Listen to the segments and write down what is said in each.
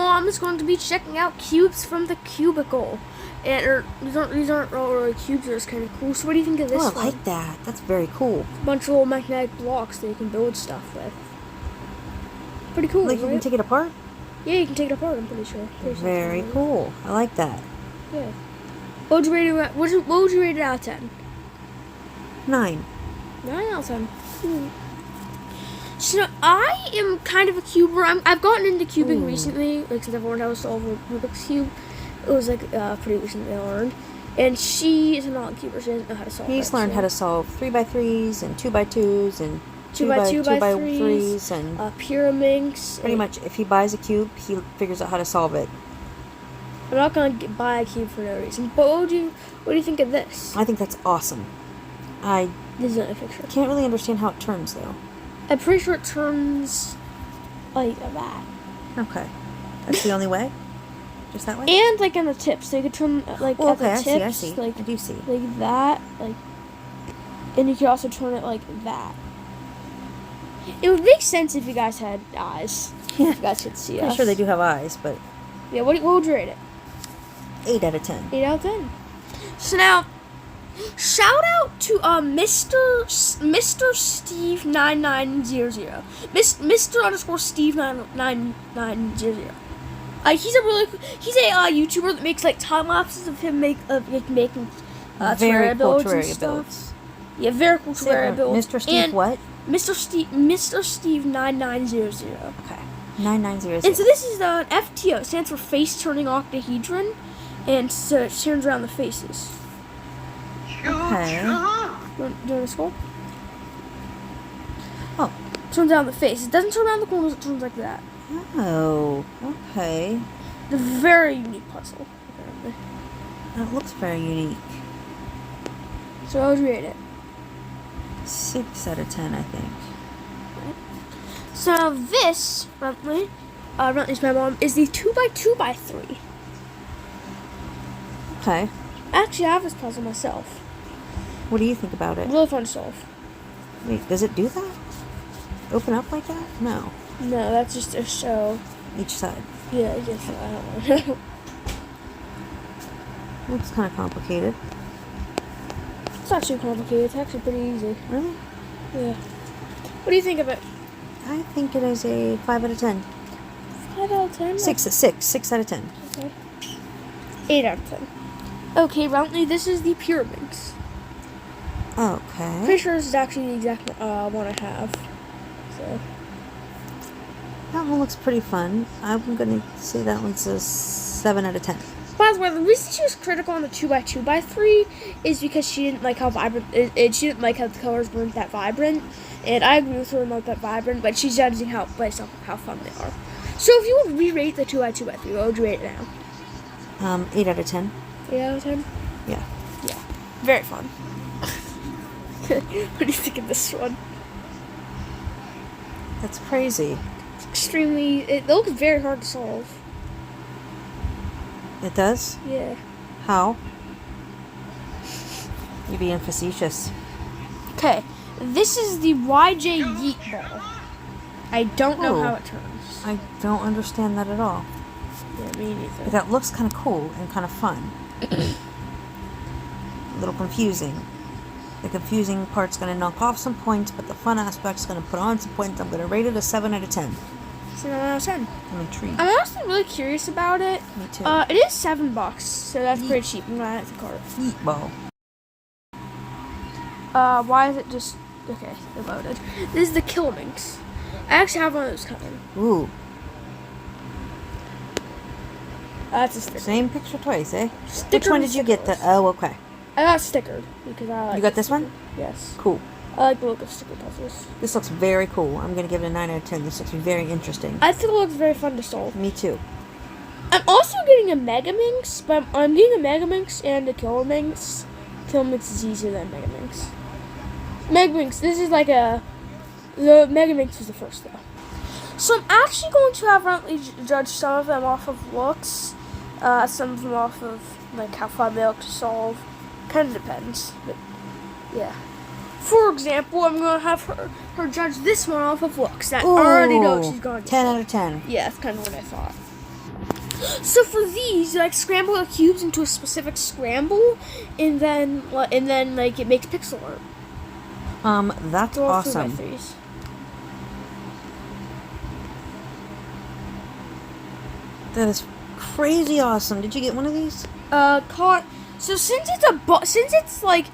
mom is going to be checking out cubes from the cubicle. And these aren't really cubes, they're just kind of cool. So what do you think of this one? I like that. That's very cool. A bunch of little magnetic blocks that you can build stuff with. Pretty cool, Like, right? you can take it apart? Yeah, you can take it apart, I'm pretty sure. Very cool. I like that. Yeah. What would you rate it out of 10? 9. 9 out of 10. So I am kind of a cuber. I've gotten into cubing recently, like since I've learned how to solve a Rubik's Cube. It was like pretty recently I learned. And she is a non-cuber, she doesn't know how to solve it. He's learned how to solve 3x3s and 2x2s and 2x3s and pyramids. pretty much if he buys a cube, he figures out how to solve it. I'm not gonna buy a cube for no reason. But what do you think of this? I think that's awesome. I This is not a picture. can't really understand how it turns though. I'm pretty sure it turns like that. Okay. That's the only way? Just that way? And like on the tips, so you could turn like at the tips, I see. like I do see. like that, like, and you could also turn it like that. It would make sense if you guys had eyes. Yeah. If you guys could see I'm us. sure they do have eyes, but Yeah. What would you rate it? 8 out of 10. 8 out of 10. So now, shout out to Mr. Steve 9900. Mr. underscore Steve 9900. He's a YouTuber that makes like time lapses of him making Very cool builds and terraria stuff. builds. Yeah, very cool terraria builds. Mr. Steve and what? Mr. Steve 9900. Okay. 9900. And so this is an FTO. It stands for face turning octahedron, and so it turns around the faces. Okay. Do you want to scroll? Oh. Turns around the face. It doesn't turn around the corners. It turns like that. Oh. Okay. It's a very unique puzzle, apparently. That looks very unique. So how would you rate it? 6 out of 10, I think. So now this, Runtley's my mom, is the 2x2x3. Okay. Actually, I have this puzzle myself. What do you think about it? Really fun to solve. Wait, does it do that? Open up like that? No. No, that's just a show. Each side. Yeah, I guess so. I don't know. Looks kind of complicated. It's not too complicated. It's actually pretty easy. Really? Yeah. What do you think of it? I think it is a 5 out of 10. 5 out of 10? 6 out of 10. Okay. 8 out of 10. Okay, Runtley, this is the pyramids. Okay. Pretty sure this is actually the exact one I have. So. That one looks pretty fun. I'm going to say that one's a 7 out of 10. By the way, the reason she was critical on the 2x2x3 is because she didn't like how vibrant she didn't like how the colors weren't that vibrant. And I agree with her not that vibrant, but she's judging how fun they are. So if you would re-rate the 2x2x3, what would you rate it now? 8 out of 10. 8 out of 10? Yeah. Yeah. Very fun. What do you think of this one? That's crazy. It looks very hard to solve. It does? Yeah. How? You're being facetious. Okay, this is the YJ Yeet Ball. I don't know how it turns. I don't understand that at all. Yeah, me neither. But that looks kind of cool and kind of fun. A little confusing. The confusing part's going to knock off some points, but the fun aspect's going to put on some points. I'm going to rate it a 7 out of 10. 7 out of 10. I'm intrigued. I'm honestly really curious about it. Me too. It is $7, so that's pretty cheap. I'm gonna add it to the cart. Yeet ball. Why is it just... Okay, it loaded. This is the Kilminx. I actually have one of those coming. Ooh. That's a sticker. Same picture twice, eh? Sticker Which one did you get? Oh, okay. I got stickered because I like... You got this one? Yes. Cool. I like the look of sticker puzzles. This looks very cool. I'm going to give it a 9 out of 10. This looks very interesting. I think it looks very fun to solve. Me too. I'm also getting a Megaminx, but I'm getting a Megaminx and a Kilminx. Kilminx is easier than Megaminx. Megaminx, this is like a... The Megaminx was the first, though. So I'm actually going to have Runtley judge some of them off of looks. Some of them off of, like, how fun they look to solve. Kind of depends, but, yeah. For example, I'm going to have her judge this one off of looks. That I already know she's going to 10 out of 10. Yeah, that's kind of what I thought. So for these, you like scramble the cubes into a specific scramble, and then like it makes pixel art. That's They're all 3x3s. awesome. That is crazy awesome. Did you get one of these? So since it's like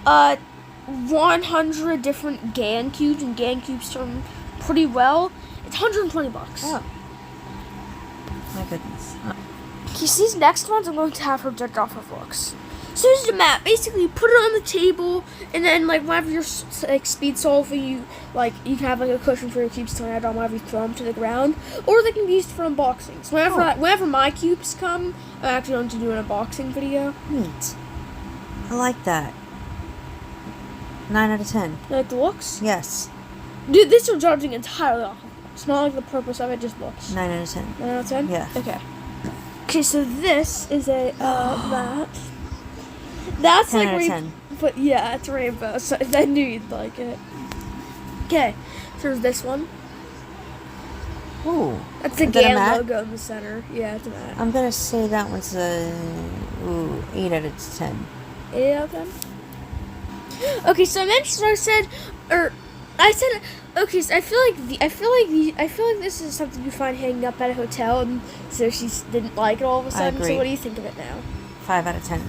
100 different GAN cubes, and GAN cubes turn pretty well, it's $120. Oh. My goodness. These next ones, I'm going to have her judge off of looks. So this is the map. Basically, you put it on the table, and then like whenever you're like speed solving, you can have like a cushion for your cubes to land on whenever you throw them to the ground, or they can be used for unboxing. So whenever my cubes come, I'm actually going to do an unboxing video. Neat. I like that. 9 out of 10. You like the looks? Yes. Dude, this is judging entirely off of looks. Not like the purpose of it, just looks. 9 out of 10. 9 out of 10? Yeah. Okay, so this is a that. That's 10 like out of rainbow. 10. But yeah, it's rainbow. So I knew you'd like it. Okay, so there's this one. Ooh. That's the Is that a GAN mat? logo in the center. Yeah, it's a mat. I'm gonna say that one's a 8 out of 10. 8 out of 10. Okay, so I said, okay, so I feel like this is something you find hanging up at a hotel, and so she didn't like it all of a sudden. agree. So what do you think of it now? 5 out of 10.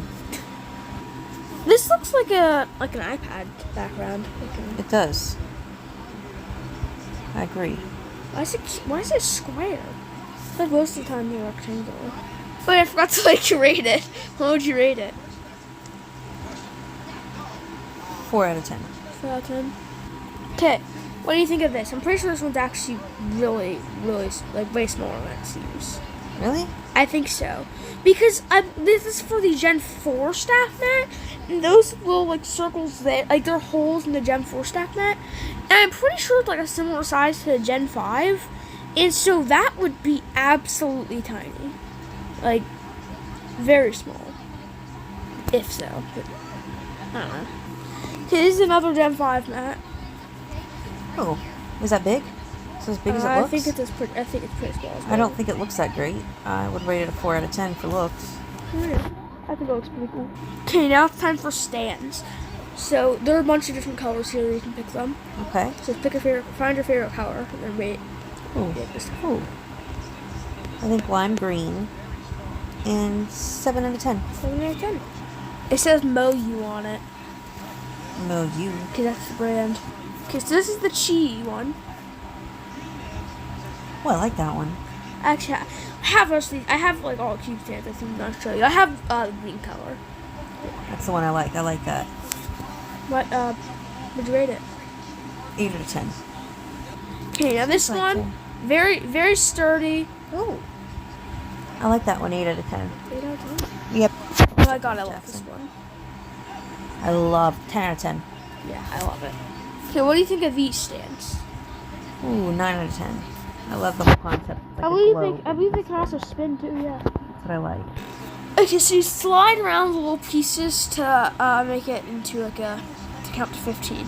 This looks like an iPad background. It does. I agree. Why is it square? It's like most of the time they're rectangular. But I forgot to rate it. What would you rate it? 4 out of 10. 4 out of 10. Okay, what do you think of this? I'm pretty sure this one's actually really, really like way smaller than it seems. Really? I think so, because this is for the Gen 4 staff mat, and those little like circles there, like they're holes in the Gen 4 staff mat, and I'm pretty sure it's like a similar size to the Gen 5, and so that would be absolutely tiny, like very small, if so. But, I don't know. Okay, this is another Gen 5 mat. Oh, is that big? It's as big as it I looks? think it's pretty small. I don't think it looks that great. I would rate it a 4 out of 10 for looks. I think it looks pretty cool. Okay, now it's time for stands. So there are a bunch of different colors here. You can pick them. Okay. So find your favorite color, and then rate. Ooh. This Ooh. I think lime green. And 7 out of 10. 7 out of 10. It says Moyu on it. You. Okay, that's the brand. Okay, so this is the Chi one. Oh, I like that one. Actually, I have most of these. I have like all cube stands. I think I'll show you. I have the green color. That's the one I like. I like that. What? Would you rate it? 8 out of 10. Okay, now this I like one, that. very, very sturdy. Oh. I like that one. 8 out of 10. 8 out of 10. Yep. Oh my god, I love this one. I love 10 out of 10. Yeah, I love it. Okay, what do you think of these stands? Ooh, 9 out of 10. I love the whole concept. Like I believe they can also spin too. Yeah. That's what I like. Okay, so you slide around the little pieces to make it into like to count to 15.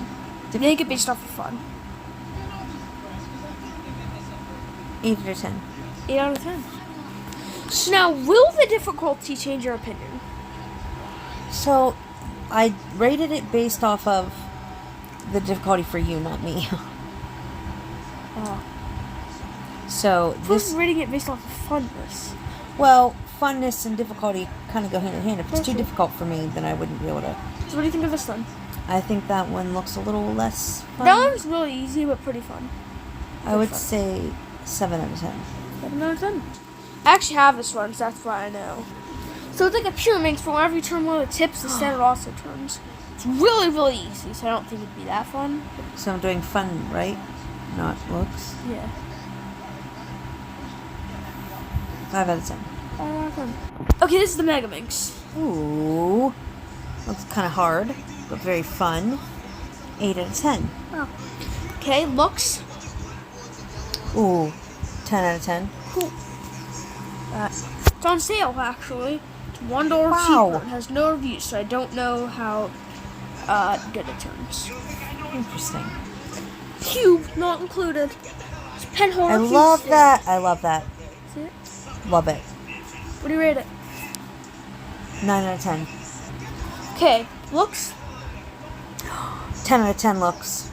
To make it based off of fun. 8 out of 10. 8 out of 10. So now, will the difficulty change your opinion? So, I rated it based off of the difficulty for you, not me. Oh. So, Who's this... rating it based off of funness? Well, funness and difficulty kind of go hand in hand. If it's too Okay. difficult for me, then I wouldn't be able to... So what do you think of this one? I think that one looks a little less fun. That one's really easy, but pretty fun. I would fun. say 7 out of 10. 7 out of 10. I actually have this one, so that's why I know. So it's like a pyramid, for whenever you turn one of the tips, the center also turns. It's really, really easy, so I don't think it'd be that fun. So I'm doing fun, right? Not looks. Yeah. 5 out of 10. 5 out of 10. Okay, this is the Mega Minx. Ooh. Looks kind of hard, but very fun. 8 out of 10. Oh. Okay, looks. Ooh. 10 out of 10. Cool. It's on sale, actually. It's $1 Wow. cheaper. It has no reviews, so I don't know how good it turns. Interesting. Cube, not included. It's pen holder. I cube love stand. that. I love that. See it? Love it. What do you rate it? 9 out of 10. Okay, looks. 10 out of 10 looks.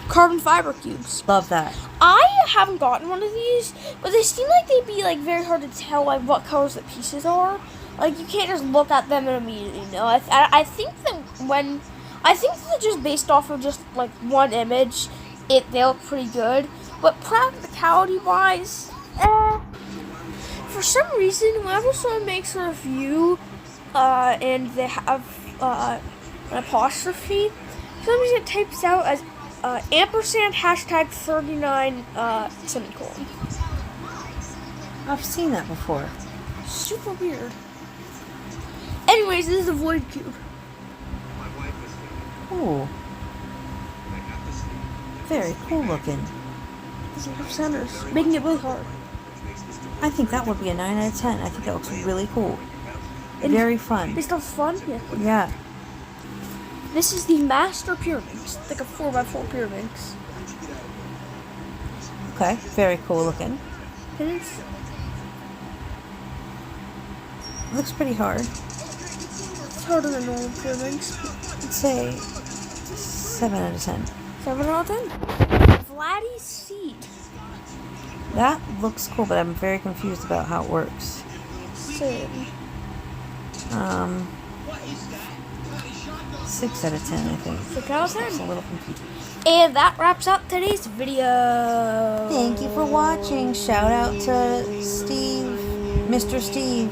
Carbon fiber cubes. Love that. I haven't gotten one of these, but they seem like they'd be like very hard to tell like what colors the pieces are. Like you can't just look at them and immediately know. I think that just based off of just like one image, they look pretty good. But practicality wise, for some reason, whenever someone makes a review, and they have an apostrophe, for some reason it types out as ampersand hashtag 39 semicolon. I've seen that before. Super weird. Anyways, this is a void cube. Ooh. Very cool looking. These are centers, making it really hard. I think that would be a 9 out of 10. I think that looks really cool. And Very fun. Based off fun? Yeah. Yeah. This is the Master Pyraminx. It's like a 4x4 Pyraminx. Okay. Very cool looking. And Looks pretty hard. it's harder than normal Pyraminx. I'd say 7 out of 10. 7 out of 10. Vladdy's Seed. That looks cool, but I'm very confused about how it works. Same. 6 out of 10, I think. 6 out of 10. It's a little confused. And that wraps up today's video. Thank you for watching. Shout out to Steve, Mr. Steve.